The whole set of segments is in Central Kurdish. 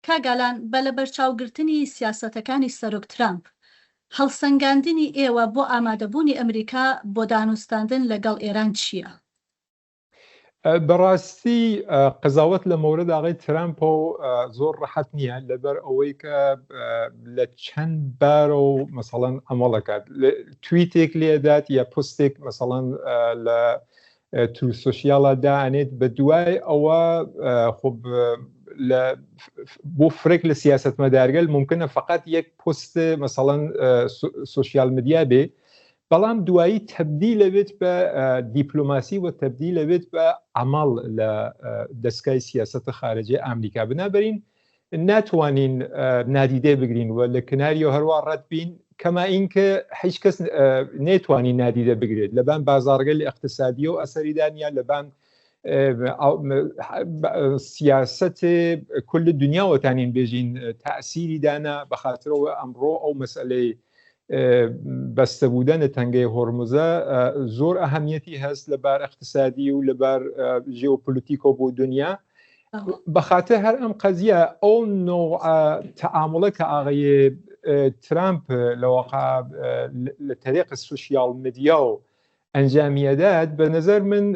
کاگالان بە لە بەرچاوگرتنی سیاسەتەکانی سەرۆک ترامپ هەڵسەنگاندنی ئێوە بۆ ئامادەبوونی ئەمریکا بۆ دانوستاندن لەگەڵ ئێران چییە؟ بەڕاستی قزاوت لە مورد ئاغای ترامپ و زۆر ڕەحەت نییە لەبەر ئەوەی کە لە چەند بارە و مەسەڵەن ئەمەڵەکات تویتێک لێدات یا پستێک مەسەڵەن لە تو سوسیاڵە دانێت بە دوای ئەوە خب بۆ فرێک لە سیاسەتمەدارگەل ممکنە فقط یەک پست مەسەڵەن سوسیال مدیا بێ بەڵام دوایی تبدیل لەبێت بە دیپلۆماسی و تبدیل لەبێت بە عمل لە دەستگای سیاسەتە خارجی ئەمریکا بنابەرین ناتوانین نادیدە بگرین و لە کناری و هەروە ڕەت بین کەما اینکە هیچ کەس نێتوانی نادیدە بگرێت لەبان بازارگەلی اقتصادی و ئەسەریدانیا لەبان سیاست کل دنیاوەتانین بێژین تأثیری دانا بە خاطرەوە ئەمڕۆ ئەو مەسئلەی بەستەبوودنە تەنگەی هۆرموزە زۆر ئەهەمیەتی هەست لەبار اقتصادی و لەبار ژێۆپۆلیتیکۆ بۆ دنیا بەخاتە هەر ئەم قەزیە ئەو نوع تەعامڵە کە ئاغای ترامپ لەواقع لە طریق سوسیال مدیا و ئەنجامیەدات بە نظر من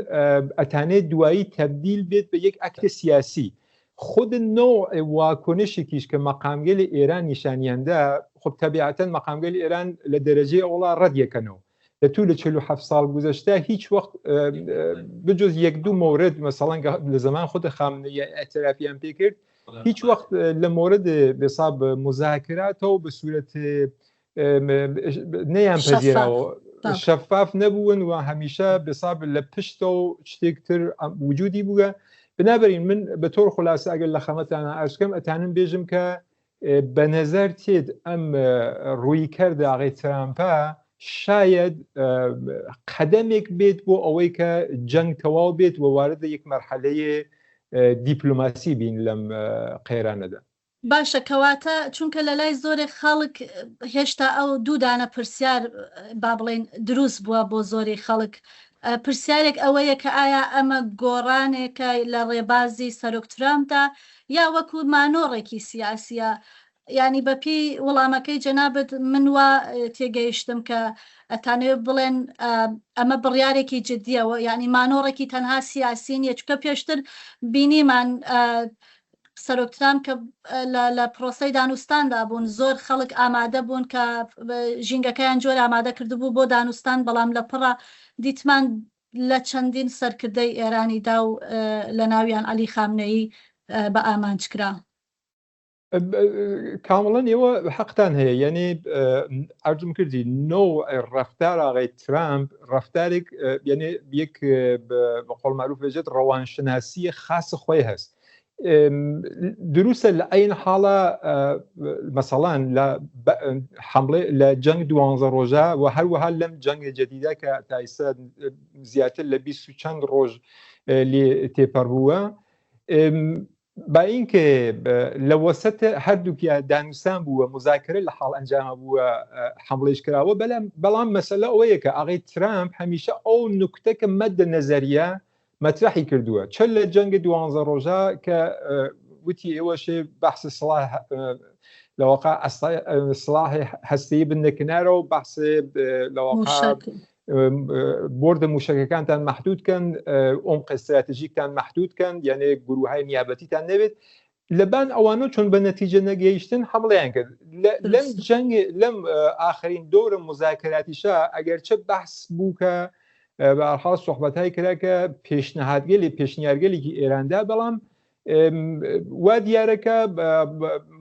ئەتانێت دوایی تبدیل بێت بە یەک ئەکتە سیاسی خود نوع واکنشێکیش کە مەقامگەلی ئێران نیشانیاندا خب طبیعتا مەقامگەلی ئێران لە دەرەجەی ئەوڵا ڕەتیەکەنەوە لە تو لە 47 ساڵ گوزەشتا هیچ وەخت بجز یەک دوو مورد مەسەڵەن لە زەمان خۆتە خامنەیە ئەترافیان پێ کرد هیچ وەخت لە مورد بێساب مذاکراتەوە بە سوورەت نەیان پەذیراوە شەفاف نەبوون و هەمیشە بێساب لە پشتە و شتێکتر وجودی بووە بنابەرین من بە تۆر خلاصە ئەگەر لە خەمەتانە ئاشکەم ئەتانم بێژم کە بە نەزەر تێت ئەم ڕوویکەردە ئاغای ترامپە شاید قەدەمێک بێت بۆ ئەوەی کە جەنگ تەواو بێت و واردە یەک مەرحەلەیە دیپلۆماسی بین لەم قێرانەدا. باشە کەواتە چونکە لە لای زۆرێک خەڵک هێشتا ئەو دوودانە پرسیار با بڵێن دروست بووە بۆ زۆری خەڵک پرسیارێک ئەوەیە کە ئایا ئەمە گۆڕانێکە لە ڕێبازی سەرۆک ترامپدا یا وەکو مانۆڕێکی سیاسیە ینی بەپی وەڵامەکەی جەنابەت من وە تێگەیشتم کە ئەتانەوێت بڵێن ئەمە بڕیارێکی جددیەوە ینی مانۆڕێکی تەنها سیاسی نیە چکە پێشتر بینیمان سەرۆک ترامپ کە لە پرۆسەی دانوستاندا بوون زۆر خەڵک ئامادە بوون کە ژینگەکەیان جۆر ئامادە کردبوو بۆ دانوستان بەڵام لە پڕە دیتمان لە چەندین سەرکردەی ئێرانیدا و لە ناویان عەلی خامنەیی بە ئامانجکرا. کامڵەن ئێوە حەقتان هەیە یعنی ئەرجم کردی نۆ ڕەفتار ئاغای ترامپ ڕەفتارێک یعنی یەک بە قۆڵ معروف بێژێت ڕەوانشناسیە خاصە خۆی هەست دروستە لە ئەین حاڵە مەسەڵان لە جەنگ 12 ڕۆژە و هەروەها لەم جەنگە جەدیدا کە تایسە زیاتر لە 20 و چەند ڕۆژ لێ تێپەڕ بووە با اینکە لە وەسەت هەردووکیە دانوستان بووە مذاکرە لە حاڵ ئەنجامە بووە حملەیش کراوە بەڵام مەسەلە ئەوەیە کە ئاغای ترامپ هەمیشە ئەو نوکتە کە مەدە نەزەریە مەترحی کردووە چەند لە جەنگی 12 ڕۆژە کە وتی ئێوەشێ بەحس سلاح لەواقع سلاحی هەستەیی بنە کنارەوە بەحس لەواقع بۆردە موشکەکانتان مەحدودکەن عمق استراتیژیکتان مەحدودکەن یعنی گروههای نیابەتیتان نەبێت لەبان ئەوانە چۆن بە نەتیجە نەگەیشتن حمڵیان کرد لەم جەنگ لەم ئاخرین دۆرە مذاکراتیشە ئەگەر چه بەحس بوو کە بەهەرحاڵ سوحبەتای کرا کە پێشنیارگەلێکی ئێراندا بەڵام وا دیارەکە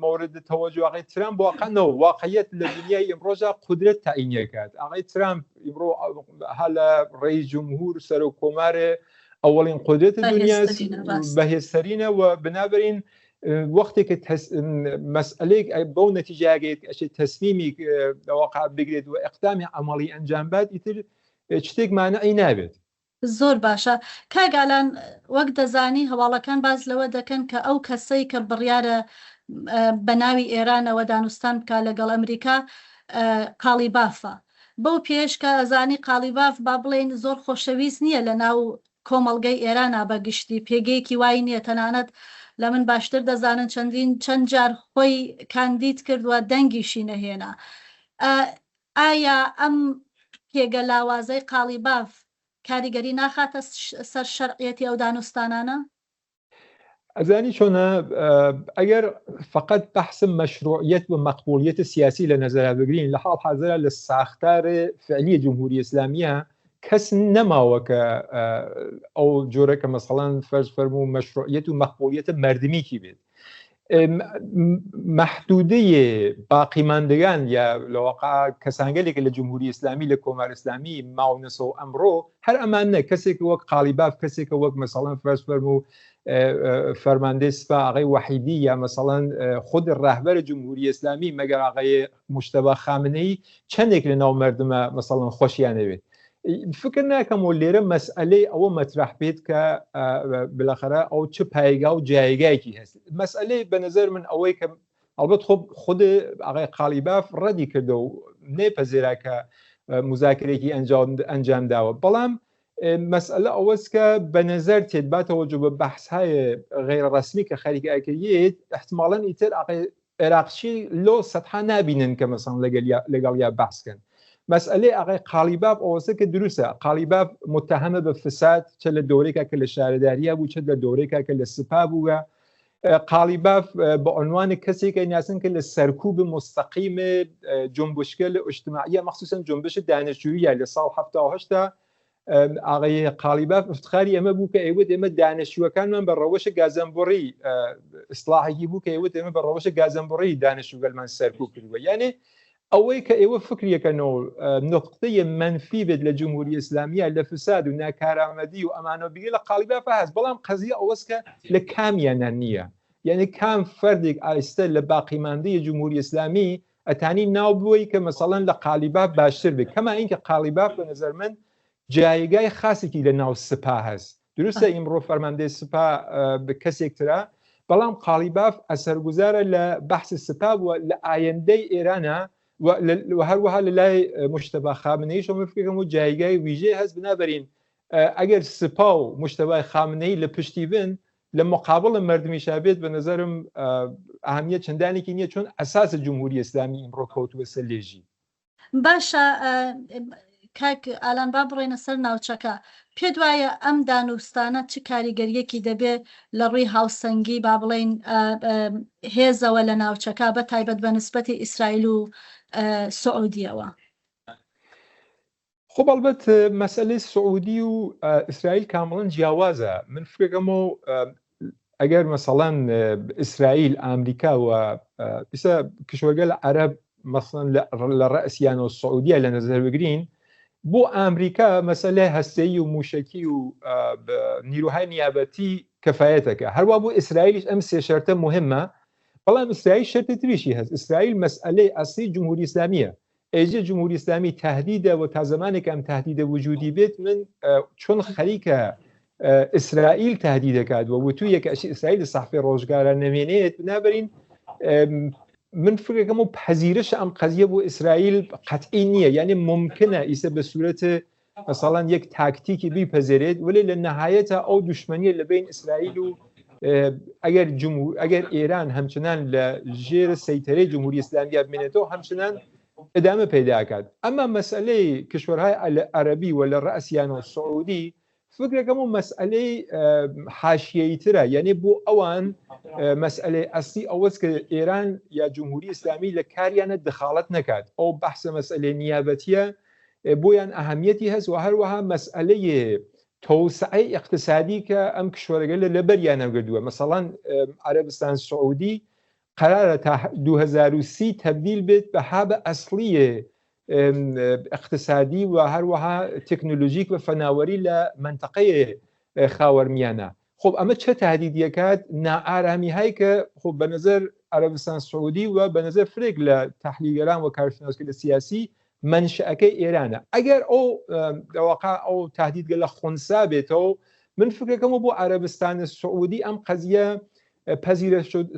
مورد تەوەجو ئاغای ترامپ واقعەنەوە واقعیەت لە دنیای ئەمڕۆژە قودرەت تاعینیەکات ئاغای ترامپ ئیمڕۆ هە لە ڕێیس جومهور سەرۆک کۆمارێ ئەوەڵین قودرەتە دنیا بەهێزترینە و بنابەرین وەختێک مەسئلەیەک بەو نەتیجەیەگەیت ئەچێت تەسلیمی لەواقع بگرێت و ئەقدامی عەمەڵی ئەنجام بات ئیتر شتێک مانعی نابێت. زۆر باشە کاگالان وەک دەزانی هەواڵەکان باز لەوە دەکەن کە ئەو کەسەی کە بڕیارە بە ناوی ئێرانەوە دانوستان بکە لەگەڵ ئەمریکا قالیبافە بەو پێش کە ئەزانی قالیباف با بڵێن زۆر خۆشەویست نییە لە ناو کۆمەڵگەی ئێرانە بە گشتی پێگەیەکی وای نییە تەنانەت لە من باشتر دەزانن چەند جار خۆی کاندید کردووە دەنگیشی نەهێنا. ئایا ئەم پێگە لاوازەی قالیباف کاریگەری ناخاتە سەر شەرعیەتی ئەو دانوستانانە؟ ئەزانی چۆنە ئەگەر فقط بەحث مەشروعیەت و مەقبولیەت سیاسی لە نەزەرا بگرین لە حاڵ حاضرە لە ساختار فعلی جمهوری ئیسلامیە کەس نەماوە کە ئەو جۆرە کە مەسەڵەن فەرز فەرموو مەشروعیەت و مەقبولیەتە مەردمیکی بێت. محدودەیە باقیماندگان یا لەواقع کەسانگەلێک لە جمهوری ئیسلامی لە کۆمار ئیسلامی ماونەسەوە ئەمڕۆ هەر ئەمانە کەسێک وەک قالیباف کەسێکە وەک مەسەڵەن فەرز فەرموو فەرماندەی سپا ئاغای وحیدی یا مەسەڵەن خود ڕاهبەرە جمهوری ئیسلامی مەگەر ئاغای موجتەبا خامنەی چەندێک لە ناو مەردمە مەسەڵەن خۆشیانەوێت. فکر ناکەم و لێرە مەسئلەی ئەوە مەطرح بێت کە بالاخره ئەو چ پایگا و جایگایکی هەست. مەسئلەی بە نظر من ئەوەی کە ئەلبەت خود ئاغای قالیباف ڕەدی کردە و نێپەزێرا کە مذاکرێکی ئەنجام داوە، بەڵام مەسئلە ئەوەست کە بە نظر تێت باتەوەجو بە بەحثهای غیرڕەسمی کە خەریکە ئەکرێت احتمالاً ئیتر عێراقچی لۆ سەدها نابینن کە مەسەڵەن لەگەڵ یا بەحثکەن. مسئله ئاغای قالیباف ئەوەسە کە دروستە قالیباف متهمە بە فساد چە لە دۆرێکا کە لە شارەداریە بوو چە لە دۆرێکا کە لە سپا بووە. قالیباف بە عنوانی کەسێکە ناسن کە لە سەرکوب مستەقیم جنبشکە لە اجتماعیە مەخصوصاً جنبش دانیشتوویە لە ساڵ 1970 ئاغای قالیباف افتخاری ئەمە بوو کە ئێوت ئێمە دانیشتووەکانمان بە ڕەوەشە گازەمبوڕی ئیسلاحێکی بوو کە ئێوت ئێمە بە ڕەوەشە گازەمبوڕی دانیشتووگەلمان سەرکوب کردووە. یعنی ئەوەی کە ئێوە فکریەکەنەوە نقطەیە منفی بێت لە جمهوری ئیسلامیە لە فساد و ناکارآمەدی و ئەمانە بگە لە قالیباف هەست، بەڵام قەزیە ئەوەست کە لە کامیانە نییە. یعنی کام فەردێک ئایستە لە باقیماندەی جمهوری ئیسلامی ئەتانی ناو بووی کە مەسەڵەن لە قالیباف باشتر بێت، کەما اینکە قالیباف بە نظر من جایگای خاصێکی لە ناو سپا هەست. دروستە ئیمڕۆ فەرماندەی سپا بە کەسێکترا، بەڵام قالیباف ئەسەرگوزارە لە بەحث سپا بووە لە ئایندەی ئێرانە و هەروەها لە لای موجتەبا خامنەی شۆمە فکرم و جایگای ویژێ هەست. بنابەرین ئەگەر سپا و موجتەبای خامنەی لە پشتی بن لە مقابڵ مەردمیشا بێت بە نظرم ئەهەمیەت چەندانێکی نییە، چۆن ئەساس جمهوری ئیسلامی ئیمڕۆ کەوتووە سەر لێژی. باشە کاک ئالان با بڕێنە سەر ناوچەکە، پێت وایە ئەم دانوستانە چ کاریگەریەکی دەبێت لە ڕووی هاوسەنگی با بڵێن هێزەوە لە ناوچەکە بە تایبەت بە نسبەتی ئیسرائیل و سعودیەوە؟ خب البته مسئله سعودی و اسرائیل کاملا جیاوازه. من فکر کنم اگر مثلا اسرائیل امریکا و بس کشورگل عرب مثلا لرأسیان و سعودیه لنظر بگیرین، بو امریکا مسئله هسته‌ای و موشکی و نیروهای نیابتی کفایته که هر وابو اسرائیل ام سه شرط مهمه، بلام اسرائیل شرط تریشی هست. اسرائیل مسئله اصلی جمهوری اسلامیه. اجازه جمهوری اسلامی تهدید و تا زمانی که هم تهدید وجودی بیت من چون خریک اسرائیل تهدید کرد و توی یک اشی اسرائیل صحفه روزگار نمینید، بنابراین من فکر کنم پذیرش ام قضیه بو اسرائیل قطعی نیه. یعنی ممکنه ایسه به صورت مثلا یک تاکتیکی بپذیرید، ولی لنهایت او دشمنی لبین اسرائیل و اگر ایران همچنان لجیر سیطره جمهوری اسلامی بمینه همچنان ادامه پیدا کرد. اما مسئله کشورهای عربی و لرأسیان و سعودی فکر کنم مسئله حاشیه‌ای تره. یعنی بو اوان مسئله اصلی اوست که ایران یا جمهوری اسلامی لکاریان دخالت نکرد. او بحث مسئله نیابتیه بویان اهمیتی هست و هر وها مسئله توسعه اقتصادی که ام کشورگل لبریان گردوه. مثلا عربستان سعودی قرار تا 2030 تبدیل بید به هاب اصلی اقتصادی و هر وها تکنولوژیک و فناوری لمنطقه خاورمیانه. خب اما چه تهدیدیه کرد؟ ناآرامی هایی که خب به نظر عربستان سعودی و به نظر فرق لتحلیلگران و کارشناسان سیاسی منشأکه ایرانه. اگر او واقع او تهدید گله خنثی بیتو، من فکر کنم با عربستان سعودی ام قضیه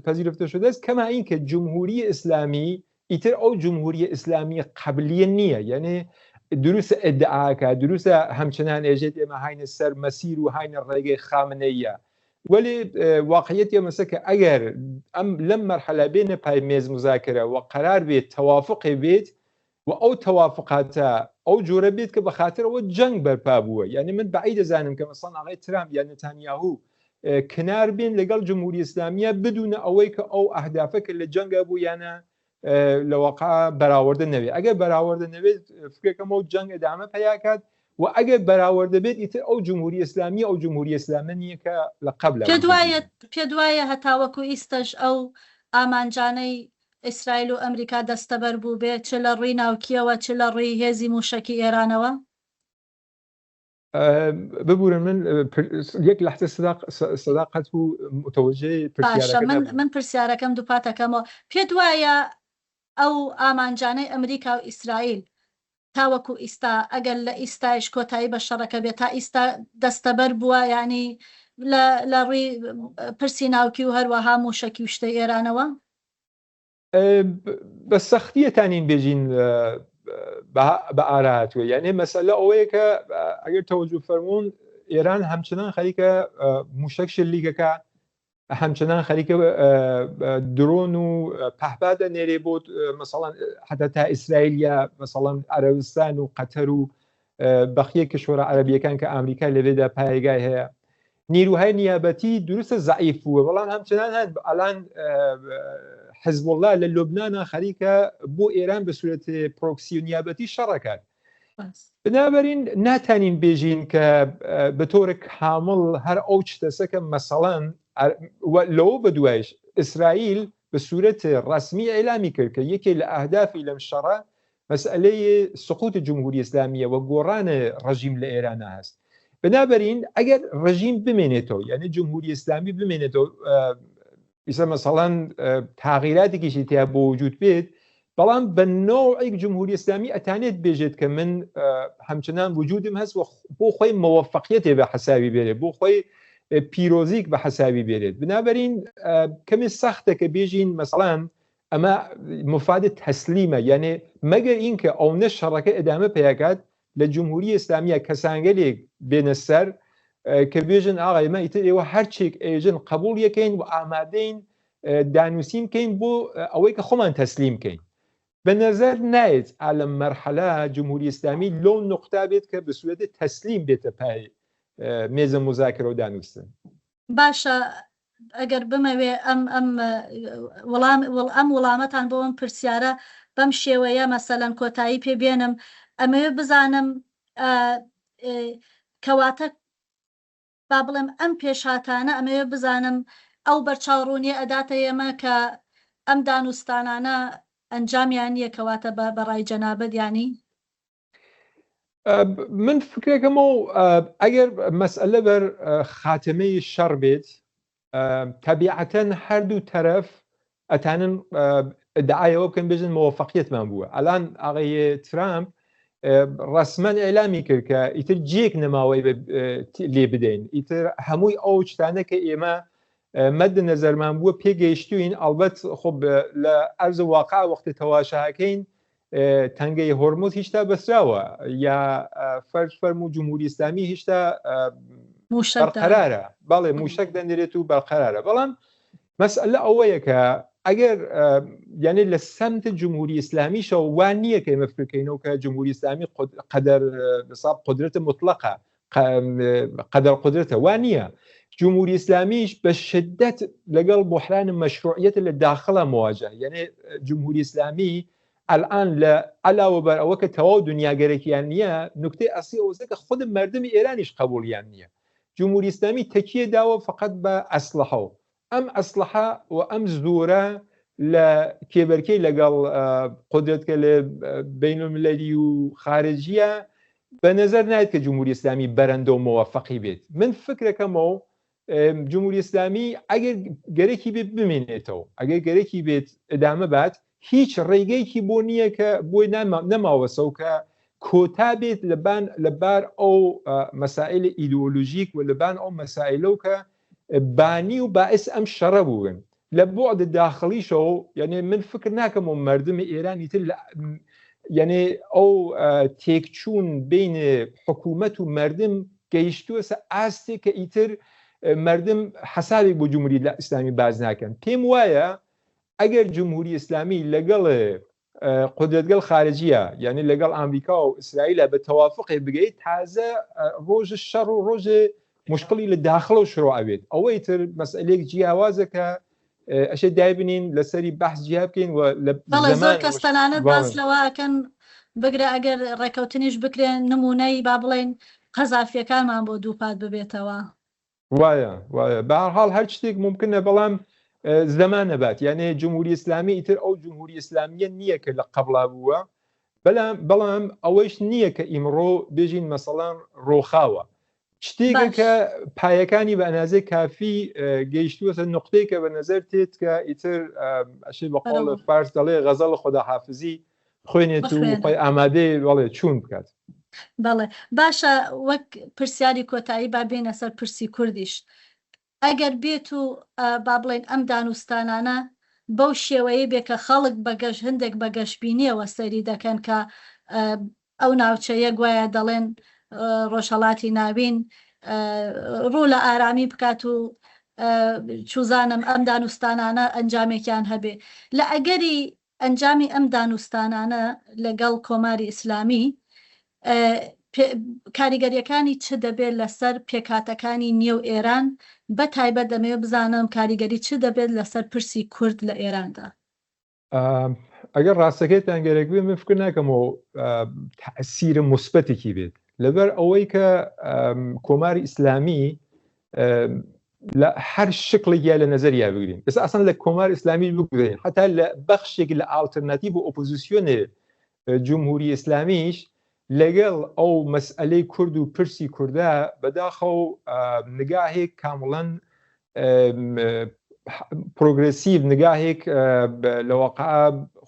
پذیرفته شده است، کما اینکه جمهوری اسلامی ایتر او جمهوری اسلامی قبلی نیه. یعنی دروس ادعا که دروس همچنان اجت اما هاین سر مسیر و هاین رگه خامنه‌ایه، ولی واقعیەتی ئەمەسە کە ئەگەر ئەم لەم مەرحەلە بێنە پای مێز مزاکرە و قەرار بێت تەوافقی بێت و ئەو تەوافقاتە ئەو جۆرە بێت کە بەخاترەوە جەنگ بەرپا بووە. یعنی من بەعید دەزانم کە مەسەڵەن ئاغای ترامپ یان نەتانیاهو کنار بێن لەگەڵ جمهوری ئیسلامیە بدونە ئەوەی کە ئەو ئەهدافە کە لە جەنگە بوو یانە لە واقع بەراوردە نەوێت. ئەگەر بەراوردە نەوێت فکرەکەم ئەو جەنگ ئەدامە پەیاکات و ئەگەر بەراوردە بێت ئیتر ئەو جمهوری ئیسلامی ئەو جمهوری ئیسلامە نییە کە لە قەبلە. پێ دوایە هەتاوەکو ئیستەش ئەو ئامانجانەی ئیسرائیل و ئەمریکا دەستەبەر بوو بێت چ لە ڕووی ناوکیەوە چ لە ڕووی هێزی موشەکی ئێرانەوە؟ ببورن من یەک لەحظە سەداقەت و متوجه من پرسیارەکەم دووپاتەکەمەوە. پێ دوایە ئەو ئامانجانەی ئەمریکا و ئیسرائیل تاوەکو ئیستا ئەگەر لە ئیستایش کۆتایی بە شەڕەکە بێت تا ئیستا دەستەبەر بووە ینی لە ڕووی پرسی ناوکی و هەروەها موشەکی و شتەی ئێرانەوە؟ بە سەختیەتانین بێژین بە ئاراتوە. یعنی مەسەلە ئەوەیە کە ئەگەر تەوەجو فەرمونون ئێران هەمچنان خەریکە موشەک شلیکەکە، هەمچنان خەریکە درۆن و پەهبادە نێرێ بۆ مەسەڵەن حتا تا ئیسرائیلیا مەسەڵەن عەرەبستان و قەتەر و بەقیە کشوەرە عەرەبیەکان کە ئامریکا لەوێدا پایگای هەیە. نیروهای نیابەتی دروستە زەعیف بووە، بەڵام هەمچنان هەن ئەلان حزب الله لە لوبنانە خەریکە بۆ ئێران بە سوورەتی پرۆکسی و نیابەتی شەڕەکات. بنابەرین ناتانین بێژین کە بە تۆرە کامڵ هەر ئەو شتەسەکە مەسەڵەن لەوە بەدوایش ئیسرائیل بە سوورەتی ڕسمی ئەیلامی کرد کە یەکێ لە ئەهدافی لەم شەڕە مەسئلەی سقوتی جمهوری ئیسلامیە و گۆڕانە ڕەژیم لە ئێرانە هەست. بنابەرین ئەگەر ڕژیم بمێنێتەوە یعنی جمهوری ئیسلامی بمێنێتەوە ئیسا مەسەڵەن تاغیراتێکیشی تیا بۆ وجود بێت، بەڵام بە نۆعێک جمهوری ئیسلامی ئەتانێت بێژێت کە من هەمچنان وجودم هەست و بۆ خۆی مەوەفەقیەتێ بە حەساوی بێرێت، بۆ خۆی پیرۆزیک بە حەساوی بێرێت. بنابەرین کەمی سەختە کە بێژین مەسەڵەن ئەمە مفادە تەسلیمە، یعنی مەگەر اینکە ئەو نە شەڕەکە ئەدامە پێیاکات لە جمهوری ئیسلامیە کەسانگەلێک بێنە سەر کە بێژن ئاغای مە ئیتر ئێوە هەرچێک ئێژن قبول یەکەین و ئامادەین دانووسیم کەین بۆ ئەوەی کە خۆمان تەسلیم کەین. بە نەزەر نایێت ئالەم مەرحەلە جمهوری ئیسلامی لەو نقطە بێت کە بە سوورەتی تەسلیم بێتە پای مێزە مذاکرە و دانووسن. باشە ئەگەر بمەوێ ئەم وەڵامەتان بۆ ئەم پرسیارە بەم شێوەیە مەسەلەن کۆتایی پێبێنم، ئەمەوێ بزانم کەواتە با بڵێم ئەم پێشهاتانە ئەمەوێ بزانم ئەو بەرچاوڕوونیە ئەداتە ئێمە کە ئەم دانوستانانە ئەنجامیان نییە کەواتە بەڕای جەنابەت ینی؟ من فکرێکەمەوە ئەگەر مەسئلە بەر خاتمەی شەڕ بێت تەبیعەتەن هەردوو تەرەف ئەتانن ئەدعایەوە بکەن بێژن مەوەفەقیەتمان بووە. ئەلان ئاغای ترامپ ڕسمەن ئێلامی کرد کە ئیتر جێک نەماوەی لێ بدەین، ئیتر هەمووی ئەو شتانە کە ئێمە مەدە نەزەرمان بووە پێگەیشتوین. ئەڵبەت خۆ لە ئەرز واقع وەختی تەواشاکەین تەنگەی هۆرموز هیچتا بەسراوە یا فەرم و جمهوری ئیسلامی هیچتا بەرقەرارە، بەڵێ موشک دەنێرێت و بەرقەرارە. بەڵام مەسئلە ئەوەیە کە ئەگەر یعنی لە سەمت جمهوری ئیسلامیشە وان نییە کە ئێمە فکرکەینەوە کە جمهوری ئیسلامی قەدەر بساب قدرەتە مطلقە قەدەر قدرەتە، وان نییە. جمهوری ئیسلامیش بە شدت لەگەڵ بحران مەشروعیەت لە داخڵە مواجه، یعنی جمهوری ئیسلامی الان لە علاوە بەر ئەوە کە تەواو دنیاگەرەکیان نییە، نکتەی ئەسی ئەوەیە کە خود مردمی ئێرانیش قبولیان نییە. جمهوری ئیسلامی تەکیە داوە فقط بە ئەسلحە و ئەم ئەسلحە و ئەم زۆرە لە کێبەرکەی لەگەڵ قدرەتکە لە بینالمللی و خارجیە بە نەزەر نایێت کە جمهوری ئیسلامی بەرەندە و مەوەفەقی بێت. من فکرەکەمەوە جمهوری ئیسلامی ئەگەر گەرەکی بێت بمێنێتەوە، ئەگەر گەرەکی بێت ئەدامە بات، هیچ ڕێگەیەکی بۆ نییە کە بۆی نەماوەسەو کە کۆتا بێت لەبار ئەو مەسائلە ئیدئۆلۆژیک و لەبان ئەو مەسائلە و کە بانی و باعث ئەم شەڕە بوون لە بۆعد داخڵیشەوە. یعنی من فکر ناکەم و مردمی ئێرانی تر یعنی ئەو تێکچوون بین حکوومەت و مردم گەیشتووە ئاستێک کە ئیتر مردم حسابی بۆ جمهوری ئیسلامی باز ناکەن. پێم وایە ئەگەر جمهوری ئیسلامی لەگەڵ قودرەتگەڵ خارجیە یعنی لەگەڵ ئەمریکا و ئیسرائیلە بە تەوافقی بگەیت تازە ڕۆژ شەڕ و ڕۆژێ مشکلی لە داخڵ و شڕۆ ئەوێت ئەوەی تر مەسئلەیەک جیاوازە کە ئەشێ دایبنین لەسەری بەحث جیا بکەین و زۆر کەس تەنانەت باس لەوەکەن بگرە ئەگەر ڕێکەوتنیش بکرێن نمونەی با بڵێن قەزافیەکانمان بۆ دووپات ببێتەوە. وایە بە هەر حاڵ هەر شتێک ممکنە بەڵام زەمان نەبات یعنی جمهوری ئیسلامی ئیتر ئەو جمهوری ئیسلامیە نییە کە لە قەبڵا بووە بەڵام ئەوەش نییە کە ئیمڕۆ بێژین مەسەڵان ڕۆخاوە شتێکە کە پایەکانی بە ئەنازەی کافی گەیشتووەتە نقطەی کە بە نەزەر تێت کە ئیتر ئەشی بە قۆڵ فارس دەڵێ غەزەڵ خوداحافزی خوێنێت و خۆی ئامادەی وەڵێ چوون بکات. بەڵێ باشە وەک پرسیاری کۆتایی با بێنە سەر پرسی کوردیش ئەگەر بێت و با بڵێن ئەم دانوستانانە بەو شێوەیە بێ کە خەڵک بەگەشت هەندێک بەگەشتبینیەوە سەیری دەکەن کە ئەو ناوچەیە گوایە دەڵێن ڕۆژهەڵاتی ناوین ڕوو لە ئارامی بکات و چوزانم ئەم دانوستانانە ئەنجامێکیان هەبێ لە ئەگەری ئەنجامی ئەم دانوستانانە لەگەڵ کۆماری ئیسلامی کاریگەریەکانی چ دەبێت لەسەر پێکاتەکانی نێو ئێران بە تایبەت دەمەوێت بزانم کاریگەری چ دەبێت لەسەر پرسی کورد لە ئێراندا. ئەگەر ڕاستەکەیتان گەرەک بێ من فکر ناکەمەوە تەئسیرە موسبەتێکی بێت لەبەر ئەوەی کە کۆماری ئیسلامی لە هەر شکڵێکیا لە نەزەریا بگرین ئێستا ئەسەن لە کۆمار ئیسلامی بگرین حتا لە بەخشێک لە ئالتەرناتیڤ و ئۆپۆزیسیۆنێ جمهوری ئیسلامیش لەگەڵ ئەو مەسئلەی کورد و پرسی کووردا بەداخەو نگاهێک کامڵەن پرۆگرسیڤ نگاهێک لەواقع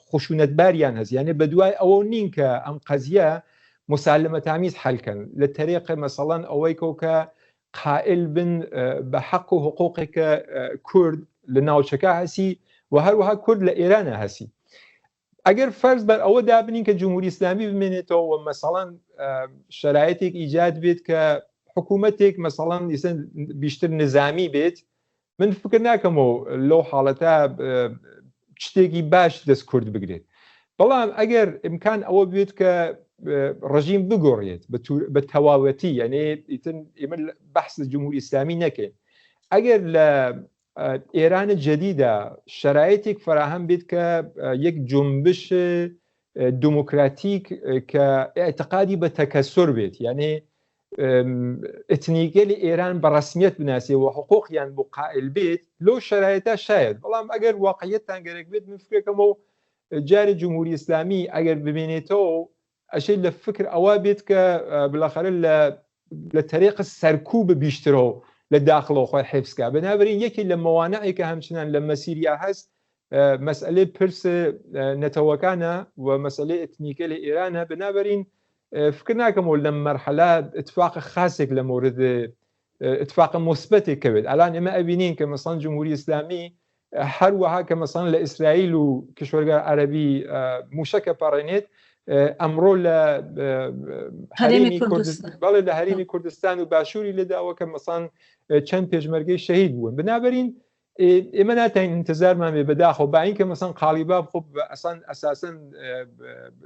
خشونەتباریان هەست یانێ بە دوای ئەوە نین کە ئەم قەزیە مسالمەتامیز حەلکەن لە تەریقی مەسەڵەن ئەوەی کە قائل بن بە حەق و حقوقێکە کورد لە ناوچەکە هەسی و هەروەها کورد لە ئێرانە هەسی ئەگەر فەرز بەر ئەوە دابنین کە جمهوری ئیسلامی بمێنێتەوە و مەسەڵەن شەرایەتێک ئیجاد بێت کە حکوومەتێک مەسەڵەن بیشتر نظامی بێت من فکر ناکەمەوە لەو حاڵەتە شتێکی باش دەست کورد بگرێت بەڵام ئەگەر ئیمکان ئەوە بێت کە ڕژیم بگۆڕێت بە تەواوەتی یعنی ئێمە بەحث جمهوری ئیسلامی نەکەین ئەگەر لە ئێرانە جەدیدە شرایطێک فراهەم بێت کە یەک جنبش دموکراتیک کە اعتقادی بە تەکەسر بێت یعنی ئەتنیکە لە ئێران بە ڕسمیەت بناسێ و حقوقیان بۆ قائل بێت لەو شرایطە شاید بەڵام ئەگەر واقعیەتتان گەرەک بێت من فکرەکەمەوە جاری جمهوری ئیسلامی ئەگەر ببینێتەوە ئەشەی لە فکر ئەوە بێت کە بلاخەرە لە تەریق سەرکوب بیشترەوە لە داخلەوە خۆی حفظکە بەنابەرین یەکی لە مەوانعی کە هەمچنان لە مەسیریا هەست مەسئلەی پرس نەتەوەکانە و مەسئلەی ئەتنیکە لە ئێرانە بنابەرین فکر ناکەمەوە لە مەرحەلە اتفاق خاصێک لە مورد اتفاق مثبتێک کەوێت ئەلان ئێمە ئەبینین کە مەسەڵەن جمهوری ئیسلامی هەروەها کە مەسەڵەن لە ئیسرائیل و کشوەرگە عەرەبی موشەکە پەڕێنێت ئەمڕۆ لە هەرێمی کوردستان و باشووری لەداوە کە مەسەڵەن چەند پێشمەرگەی شەهید بوون بنابەرین ئێمە ناتوانین انتظارمان بێ بەداخەوە با اینکە مەسەڵەن قالیباف خۆ ئەساسەن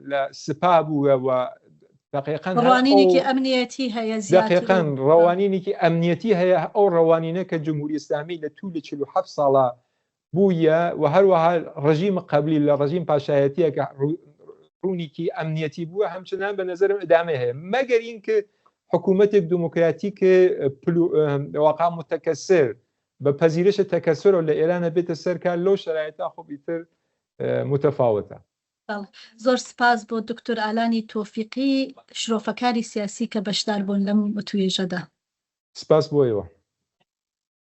لە سپا بووە و ڕوانینێکی ئەمنیەتی هەیە دقیقاً ڕەوانینێکی ئەمنیەتی هەیە ئەو ڕەوانینە کە جمهوری ئیسلامی لە توو لە 47 ساڵە بوویە و هەروەها ڕژیم قبلی لە ڕژیم پاشایەتیە کە ڕوونێکی ئەمنیەتی بووە هەمچنان بە نەزەرم ئەدامە هەیە مەگەر اینکە حکوومەتێک دموکراتیک واقع متەکەسر بە پەزیرشە تەکەسر و لە ئێرانە بێتە سەرکار لەو شرایطە خۆ ئیتر متەفاوتە. زۆر سپاس بۆ دکتۆر ئالانی تۆفیقی شرۆفەکاری سیاسی کە بەشدار بوون لەم توێژەدا. سپاس بۆ ئێوە.